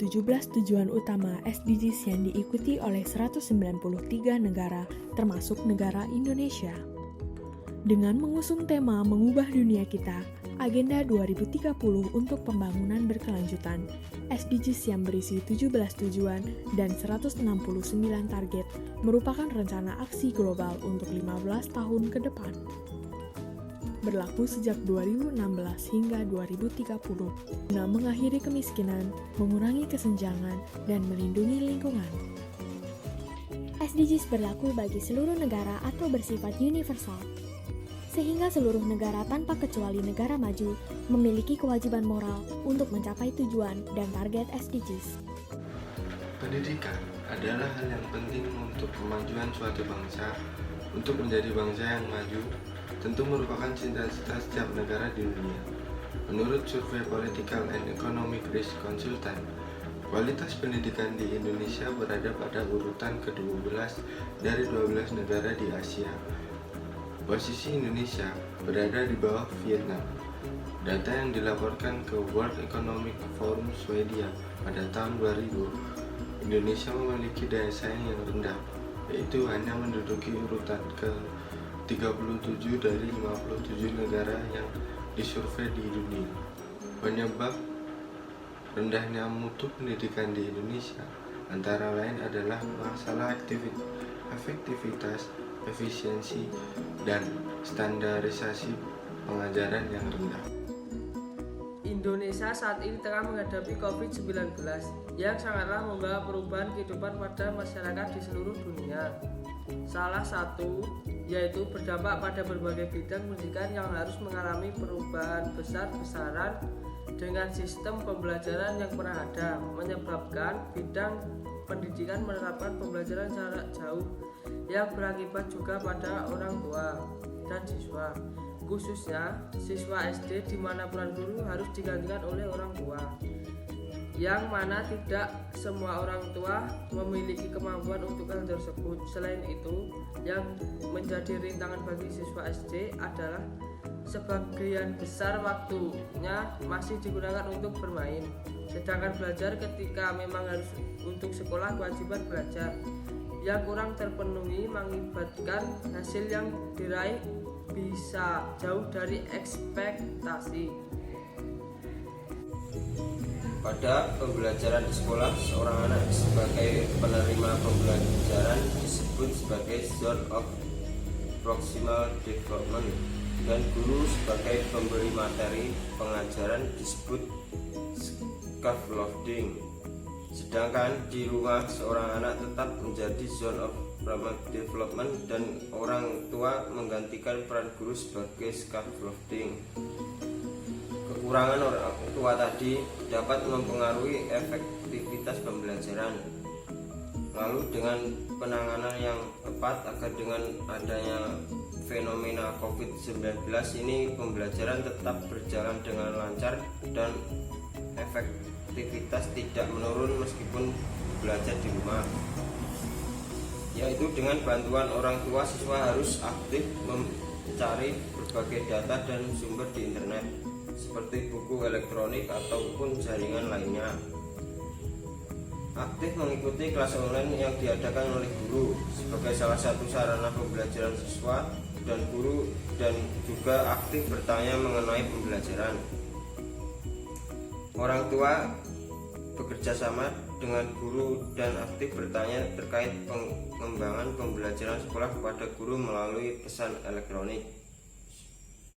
17 tujuan utama SDGs yang diikuti oleh 193 negara, termasuk negara Indonesia. Dengan mengusung tema Mengubah Dunia Kita, Agenda 2030 untuk Pembangunan Berkelanjutan, SDGs yang berisi 17 tujuan dan 169 target merupakan rencana aksi global untuk 15 tahun ke depan. Berlaku sejak 2016 hingga 2030, guna mengakhiri kemiskinan, mengurangi kesenjangan, dan melindungi lingkungan. SDGs berlaku bagi seluruh negara atau bersifat universal, sehingga seluruh negara tanpa kecuali negara maju memiliki kewajiban moral untuk mencapai tujuan dan target SDGs. Pendidikan adalah hal yang penting untuk kemajuan suatu bangsa. Untuk menjadi bangsa yang maju, tentu merupakan cita-cita setiap negara di dunia. Menurut survei Political and Economic Risk Consultant, kualitas pendidikan di Indonesia berada pada urutan ke-12 dari 12 negara di Asia. Posisi Indonesia berada di bawah Vietnam. Data yang dilaporkan ke World Economic Forum Swedia pada tahun 2000, Indonesia memiliki daya saing yang rendah, yaitu hanya menduduki urutan ke-37 dari 57 negara yang disurvei di dunia. Penyebab rendahnya mutu pendidikan di Indonesia antara lain adalah masalah efektivitas, efisiensi, dan standarisasi pengajaran yang rendah. Indonesia saat ini tengah menghadapi COVID-19 yang sangatlah membawa perubahan kehidupan pada masyarakat di seluruh dunia. Salah satu yaitu berdampak pada berbagai bidang pendidikan yang harus mengalami perubahan besar-besaran dengan sistem pembelajaran yang pernah ada, menyebabkan bidang pendidikan menerapkan pembelajaran jarak jauh yang berakibat juga pada orang tua dan siswa. Khususnya siswa SD di mana peran guru harus digantikan oleh orang tua, yang mana tidak semua orang tua memiliki kemampuan untuk hal tersebut. Selain itu, yang menjadi rintangan bagi siswa SD adalah sebagian besar waktunya masih digunakan untuk bermain, sedangkan belajar ketika memang harus untuk sekolah kewajiban belajar yang kurang terpenuhi mengakibatkan hasil yang diraih bisa jauh dari ekspektasi. Pada pembelajaran di sekolah, seorang anak sebagai penerima pembelajaran disebut sebagai zone of proximal development dan guru sebagai pemberi materi pengajaran disebut scaffolding. Sedangkan di rumah seorang anak tetap menjadi zone of primal development dan orang tua menggantikan peran guru sebagai scaffolding. Kekurangan orang tua tadi dapat mempengaruhi efektivitas pembelajaran. Lalu dengan penanganan yang tepat agar dengan adanya fenomena COVID-19 ini pembelajaran tetap berjalan dengan lancar dan efektivitas tidak menurun meskipun belajar di rumah. Yaitu dengan bantuan orang tua, siswa harus aktif mencari berbagai data dan sumber di internet seperti buku elektronik ataupun jaringan lainnya. Aktif mengikuti kelas online yang diadakan oleh guru sebagai salah satu sarana pembelajaran siswa dan guru, dan juga aktif bertanya mengenai pembelajaran. Orang tua bekerja sama dengan guru dan aktif bertanya terkait pengembangan pembelajaran sekolah kepada guru melalui pesan elektronik.